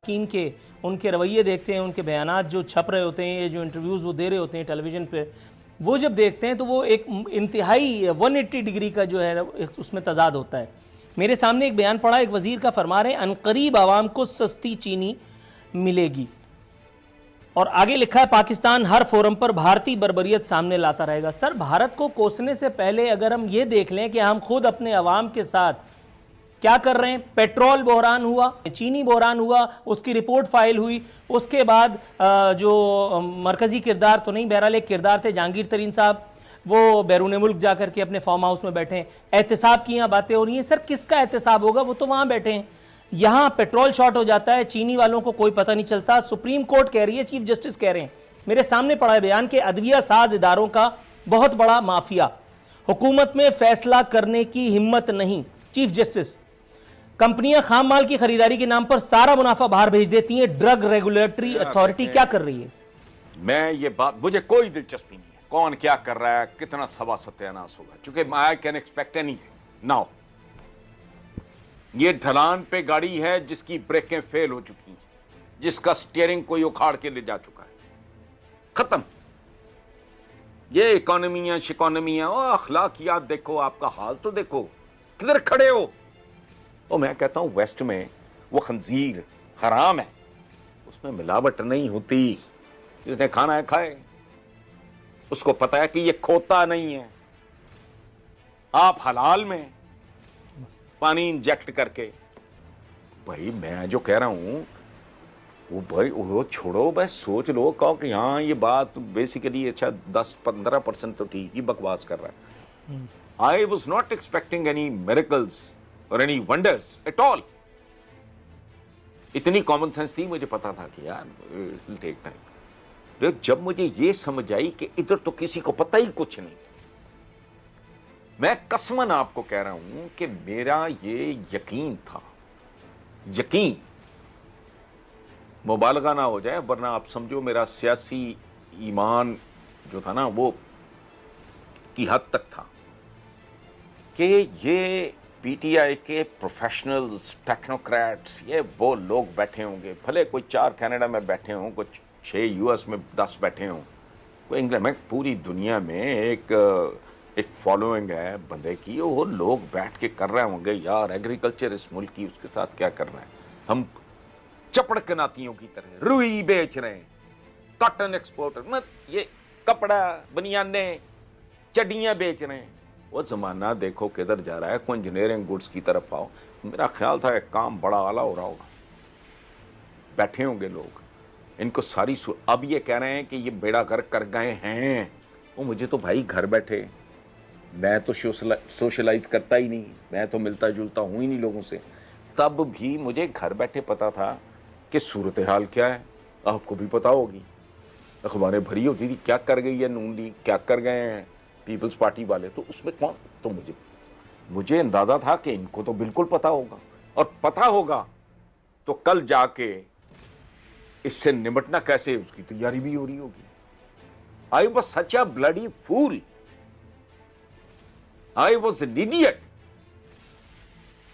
कीन के उनके रवैये देखते हैं, उनके बयानात जो छप रहे होते हैं, जो इंटरव्यूज़ वो दे रहे होते हैं टेलीविज़न पे, वो जब देखते हैं तो वो एक इंतहाई 180 डिग्री का जो है उसमें तजाद होता है। मेरे सामने एक बयान पड़ा, एक वज़ीर का फरमा रहे अनकरीब आवाम को सस्ती चीनी मिलेगी, और आगे लिखा है पाकिस्तान हर फोरम पर भारतीय बर्बरियत सामने लाता रहेगा। सर, भारत को कोसने से पहले अगर हम ये देख लें कि हम खुद अपने अवाम के साथ क्या कर रहे हैं। पेट्रोल बहरान हुआ, चीनी बहरान हुआ, उसकी रिपोर्ट फाइल हुई, उसके बाद जो मरकजी किरदार तो नहीं, बहरहाल एक किरदार थे जहांगीर तरीन साहब, वो बैरून मुल्क जाकर के अपने फार्म हाउस में बैठे हैं। एहतसाब की यहाँ बातें हो रही हैं। सर, किसका एहतसाब होगा? वो तो वहाँ बैठे हैं। यहाँ पेट्रोल शॉर्ट हो जाता है, चीनी वालों को कोई पता नहीं चलता। सुप्रीम कोर्ट कह रही है, चीफ जस्टिस कह रहे हैं, मेरे सामने पड़ा है बयान के अदविया साज इदारों का बहुत बड़ा माफिया, हुकूमत में फैसला करने की हिम्मत नहीं। चीफ जस्टिस, कंपनियां खाम माल की खरीदारी के नाम पर सारा मुनाफा बाहर भेज देती हैं। ड्रग रेगुलेटरी अथॉरिटी क्या कर रही है? मैं ये बात, मुझे कोई दिलचस्पी नहीं है कौन क्या कर रहा है, कितना सवा सत्यानाश होगा, क्योंकि I can expect anything now. ये ढलान पे गाड़ी है जिसकी ब्रेकें फेल हो चुकी हैं, जिसका स्टीयरिंग कोई उखाड़ के ले जा चुका है, खत्म। ये इकोनॉमियां शिकोनॉमियां, अखलाकियात देखो, आपका हाल तो देखो, किधर खड़े हो। और मैं कहता हूं वेस्ट में वो खंजीर हराम है, उसमें मिलावट नहीं होती, जिसने खाना है खाए, उसको पता है कि ये खोता नहीं है। आप हलाल में पानी इंजेक्ट करके, भाई मैं जो कह रहा हूं वो भाई वो छोड़ो, बस सोच लो, कहो कि हाँ ये बात बेसिकली अच्छा 10-15% तो ठीक ही बकवास कर रहा है। I was not expecting any miracles और एनी वंडर्स एट ऑल। इतनी कॉमन सेंस थी, मुझे पता था कि यार इट विल टेक टाइम। जब मुझे ये समझ आई कि इधर तो किसी को पता ही कुछ नहीं, मैं कसमन आपको कह रहा हूं कि मेरा ये यकीन था, यकीन मुबालगा ना हो जाए, वरना आप समझो मेरा सियासी ईमान जो था ना वो की हद तक था कि ये पीटीआई के प्रोफेशनल्स, टेक्नोक्रेट्स, ये वो लोग बैठे होंगे, भले कोई 4 कनाडा में बैठे हों, कुछ 6 यूएस में 10 बैठे हों, कोई इंग्लैंड में, पूरी दुनिया में एक फॉलोइंग है बंदे की, वो लोग बैठ के कर रहे होंगे यार एग्रीकल्चर इस मुल्क की, उसके साथ क्या करना है, हम चपड़ कनातियों की तरह रुई बेच रहे हैं, कॉटन एक्सपोर्टर, मत ये कपड़ा बनियाने चड्डियां बेच रहे हैं। वो जमाना देखो किधर जा रहा है, कोई इंजीनियरिंग गुड्स की तरफ आओ। मेरा ख्याल था एक काम बड़ा आला हो रहा होगा, बैठे होंगे लोग, इनको सारी अब ये कह रहे हैं कि ये बेड़ा गर्क कर गए हैं। वो मुझे तो भाई घर बैठे, मैं तो सोशलाइज करता ही नहीं, मैं तो मिलता जुलता हूं ही नहीं लोगों से, तब भी मुझे घर बैठे पता था कि सूरत हाल क्या है। आपको भी पता होगी, अखबारें भरी होती थी, क्या कर गई है नून लीग, क्या कर गए हैं पीपल्स पार्टी वाले, तो उसमें कौन, तो मुझे अंदाजा था कि इनको तो बिल्कुल पता होगा, और पता होगा तो कल जाके इससे निपटना कैसे, उसकी तैयारी भी हो रही होगी। I was such a bloody fool, I was an idiot.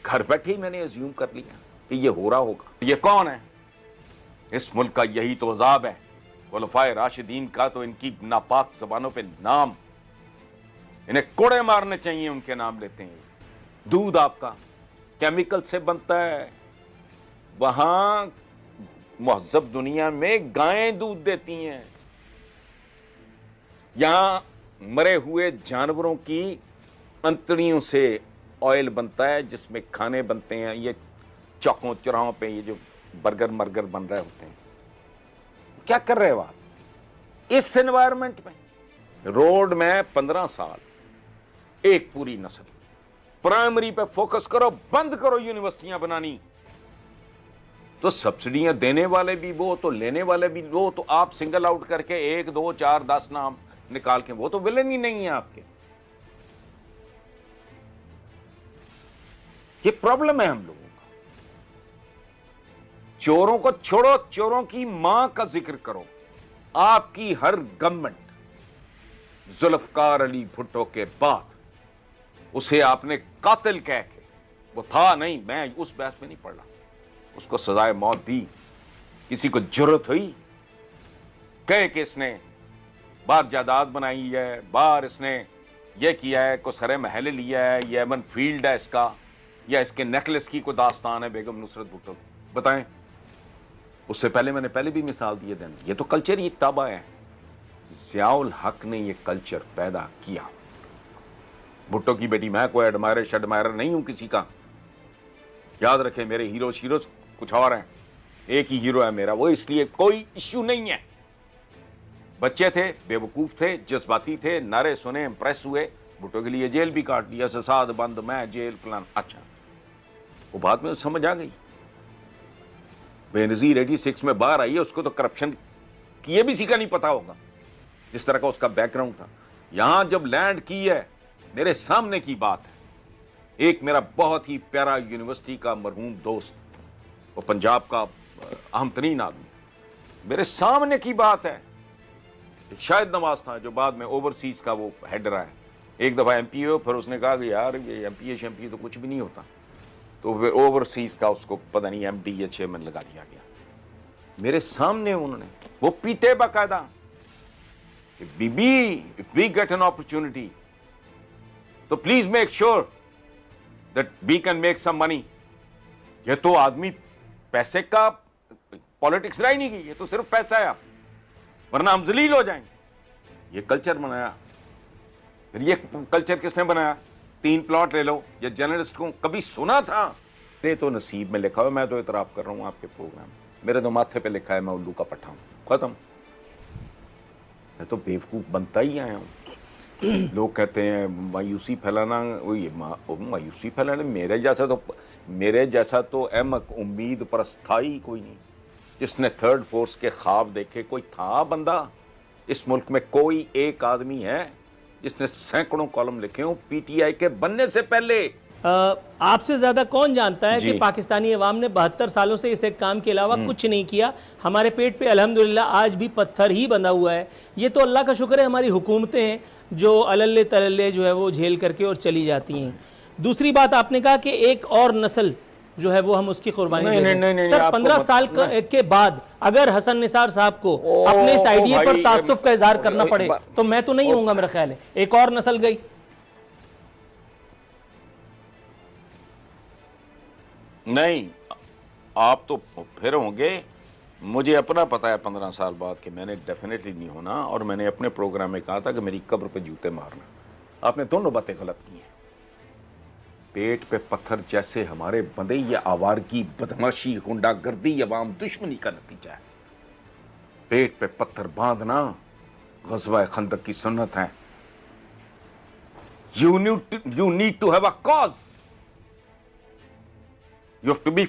घर बैठे ही मैंने अज्यूम कर लिया कि ये हो रहा होगा। ये कौन है? इस मुल्क का यही तो अजाब है, खुलफाए राशिदीन का तो इनकी नापाक जबानों पे नाम, इन्हें कोड़े मारने चाहिए, उनके नाम लेते हैं। दूध आपका केमिकल से बनता है, वहां महजब दुनिया में गायें दूध देती हैं, यहां मरे हुए जानवरों की अंतड़ियों से ऑयल बनता है, जिसमें खाने बनते हैं। ये चौकों चौराहों पे ये जो बर्गर मर्गर बन रहे होते हैं, क्या कर रहे हो आप इस एनवायरनमेंट में? रोड में 15 साल एक पूरी नस्ल, प्राइमरी पे फोकस करो, बंद करो यूनिवर्सिटियां बनानी, तो सब्सिडियां देने वाले भी वो, तो लेने वाले भी वो, तो आप सिंगल आउट करके 1, 2, 4, 10 नाम निकाल के, वो तो विलन ही नहीं है आपके। ये प्रॉब्लम है हम लोगों का। चोरों को छोड़ो, चोरों की मां का जिक्र करो। आपकी हर गवर्नमेंट जुल्फकार अली भुट्टो के बाद उसे आपने कातिल कह के, वो था नहीं, मैं उस बहस में नहीं पड़ रहा, उसको सजाए मौत दी, किसी को जरूरत हुई कहे कि इसने बाहर जायदाद बनाई है, बाहर इसने ये किया है, को सरे महल लिया है, ये एमन फील्ड है इसका, या इसके नेकलेस की कोई दास्तान है बेगम नुसरत भुट्टो, बताएं। उससे पहले मैंने पहले भी मिसाल दिए दिन, ये तो कल्चर ही ताबा है। ज़ियाउल हक ने ये कल्चर पैदा किया। भुट्टो की बेटी, मैं कोई एडमायरर नहीं हूं किसी का, याद रखें मेरे हीरो कुछ और हैं, एक ही हीरो है मेरा, वो इसलिए कोई इश्यू नहीं है। बच्चे थे, बेवकूफ थे, जज्बाती थे, नारे सुने, इंप्रेस हुए, भुट्टो के लिए जेल भी काट दिया, ससाद बंद, मैं जेल प्लान। अच्छा, वो बाद में समझ आ गई। बेनजीर 86 में बाहर आई है, उसको तो करप्शन की ये भी सीखा नहीं पता होगा, जिस तरह का उसका बैकग्राउंड था। यहां जब लैंड की है, मेरे सामने की बात है। एक मेरा बहुत ही प्यारा यूनिवर्सिटी का मरहूम दोस्त, वो पंजाब का अहम तरीन आदमी, मेरे सामने की बात है। एक शाहिद नवाज था जो बाद में ओवरसीज का वो हेड रहा है, एक दफा एमपी हो, फिर उसने कहा कि यार ये एमपी तो कुछ भी नहीं होता, तो फिर ओवरसीज का उसको पता नहीं एमडी या चेयरमैन लगा दिया गया। मेरे सामने उन्होंने वो पीटे बाकायदा, बीबी if we get an opportunity तो please make sure that we can make some money. ये तो आदमी पैसे का पॉलिटिक्स रह ही नहीं गई, ये तो सिर्फ पैसा है, वरना हम जलील हो जाएंगे। ये कल्चर बनाया। फिर ये कल्चर किसने बनाया? 3 प्लॉट ले लो, ये जर्नलिस्ट को कभी सुना था? ये तो नसीब में लिखा हुआ, मैं तो इतराफ कर रहा हूं आपके प्रोग्राम में, मेरे तो माथे पे लिखा है मैं उल्लू का पट्टा हूं, खत्म। मैं तो बेवकूफ बनता ही आया हूं। लोग कहते हैं मायूसी फैलाना, मायूसी फैलाना, मेरे जैसा तो अहमक उम्मीद परस्त था ही कोई नहीं, जिसने थर्ड फोर्स के ख्वाब देखे। कोई था बंदा इस मुल्क में, कोई एक आदमी है जिसने सैकड़ों कॉलम लिखे हो पीटीआई के बनने से पहले? आपसे ज्यादा कौन जानता है कि पाकिस्तानी अवाम ने 72 सालों से इस एक काम के अलावा कुछ नहीं किया। हमारे पेट पे अल्हम्दुलिल्लाह आज भी पत्थर ही बंधा हुआ है। ये तो अल्लाह का शुक्र है हमारी हुकूमतें हैं जो अलल्ले तलल्ले जो है वो झेल करके और चली जाती हैं। दूसरी बात, आपने कहा कि एक और नस्ल जो है वो हम उसकी कुर्बानी दे दें। सर 15 साल के बाद अगर हसन निसार साहब को अपने इस आइडिया पर तासुफ का इजहार करना पड़े तो मैं तो नहीं होऊंगा, मेरा ख्याल है। एक और नस्ल गई। नहीं, आप तो फिर होंगे। मुझे अपना पता है 15 साल बाद कि मैंने डेफिनेटली नहीं होना, और मैंने अपने प्रोग्राम में कहा था कि मेरी कब्र पे जूते मारना। आपने दोनों बातें गलत की हैं। पेट पे पत्थर जैसे हमारे बंदे, ये आवारगी, बदमाशी, गुंडागर्दी, अवाम दुश्मनी का नतीजा है। पेट पे पत्थर बांधना ग़ज़वा खंदक की सुन्नत है। You need to have a cause, you have to B